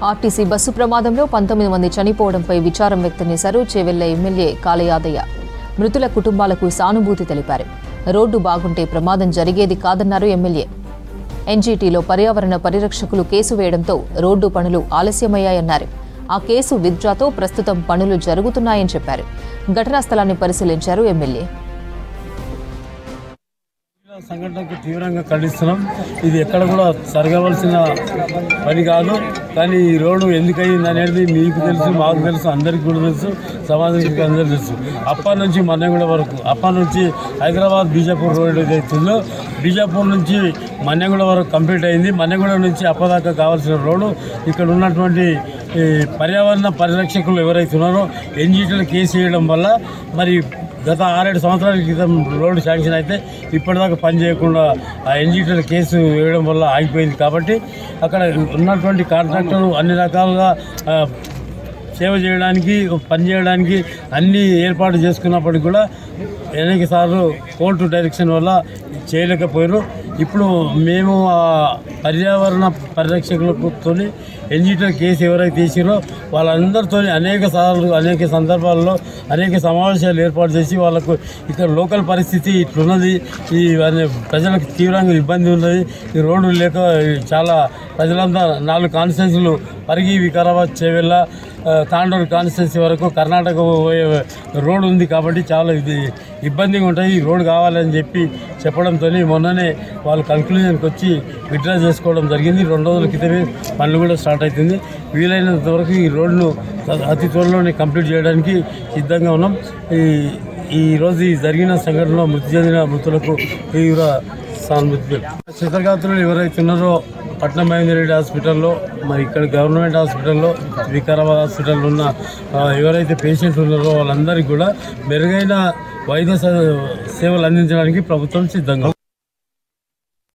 RTC bus ప్రమాదంలో 19 మంది చనిపోవడంపై విచారం వ్యక్తం చేశారు చేవెళ్ల ఎమ్మెల్యే కాళయాదయ్య. మృతుల కుటుంబాలకు సానుభూతి తెలిపారు. రోడ్డు బాగుంటే ప్రమాదం జరిగేది కాదన్నారు ఎమ్మెల్యే. ఎన్జీటీలో పర్యావరణ పరిరక్షకులు కేసు వేయడంతో రోడ్డు పనులు ఆలస్యమయ్యాయన్నారు. ఆ కేసు విత్డ్రాతో ప్రస్తుతం పనులు జరుగుతున్నాయని చెప్పారు. ఘటనా స్థలాన్ని పరిశీలించారు ఎమ్మెల్యే. సంఘటనకు తీవ్రంగా ఖండిస్తున్నాం. ఇది ఎక్కడ కూడా జరగవలసిన పని కాదు. కానీ ఈ రోడ్డు ఎందుకయింది అనేది మీకు తెలుసు, మాకు తెలుసు, అందరికీ కూడా తెలుసు, సమాజానికి అందరికీ తెలుసు. అప్పటి నుంచి మన్నెగూడ వరకు, అప్పటి నుంచి హైదరాబాద్ బీజాపూర్ రోడ్ ఏదైతుందో బీజాపూర్ నుంచి మన్నెగూడ వరకు కంప్లీట్ అయింది. మన్నెగూడ నుంచి అప్పదాకా కావాల్సిన రోడ్డు ఇక్కడ ఉన్నటువంటి పర్యావరణ పరిరక్షకులు ఎవరైతే ఉన్నారో ఎన్జీటీలో కేసు వేయడం వల్ల మరి గత 6-7 సంవత్సరాల క్రితం రోడ్డు శాంక్షన్ అయితే ఇప్పటిదాకా పని చేయకుండా ఆ ఎన్జీటీలో కేసు వేయడం వల్ల ఆగిపోయింది. కాబట్టి అక్కడ ఉన్నటువంటి కాంట్రాక్టర్లు అన్ని రకాలుగా సేవ చేయడానికి, పని చేయడానికి అన్ని ఏర్పాటు చేసుకున్నప్పటికీ కూడా అనేక సార్లు కోర్టు డైరెక్షన్ వల్ల చేయలేకపోయారు. ఇప్పుడు మేము ఆ పర్యావరణ పరిరక్షకులతో ఎన్జీటీలో కేసు ఎవరైతే తీసిరో వాళ్ళందరితో అనేక సార్లు, అనేక సందర్భాల్లో అనేక సమావేశాలు ఏర్పాటు చేసి వాళ్ళకు ఇక్కడ లోకల్ పరిస్థితి ఇట్లున్నది, ఈ ప్రజలకు తీవ్రంగా ఇబ్బంది ఉన్నది, ఈ రోడ్డు లేక చాలా ప్రజలంతా 4 కాన్స్టిట్యున్సీలు పరిగి, వికారాబాద్, చేవెళ్ళ, తాండూరు కాన్స్టిట్యున్సీ వరకు కర్ణాటక పోయే రోడ్డు ఉంది. కాబట్టి చాలా ఇబ్బందిగా ఉంటుంది. ఈ రోడ్డు కావాలని చెప్పడంతో మొన్ననే వాళ్ళు కంక్లూజన్కి వచ్చి విత్డ్రా చేసుకోవడం జరిగింది. 2 రోజుల క్రితమే పనులు కూడా స్టార్ట్ అవుతుంది. వీలైనంత వరకు ఈ రోడ్డును అతి త్వరలోనే కంప్లీట్ చేయడానికి సిద్ధంగా ఉన్నాం. ఈరోజు ఈ జరిగిన సంఘటనలో మృతి చెందిన మృతులకు తీవ్ర సానుభూతి. చిత్రగాత్రులు ఎవరైతే ఉన్నారో పట్నం మహేందర్ హాస్పిటల్లో, మరి ఇక్కడ గవర్నమెంట్ హాస్పిటల్లో, వికారాబాద్ హాస్పిటల్లో ఉన్న ఎవరైతే పేషెంట్లు ఉన్నారో వాళ్ళందరికీ కూడా మెరుగైన వైద్య సేవలు అందించడానికి ప్రభుత్వం సిద్ధంగా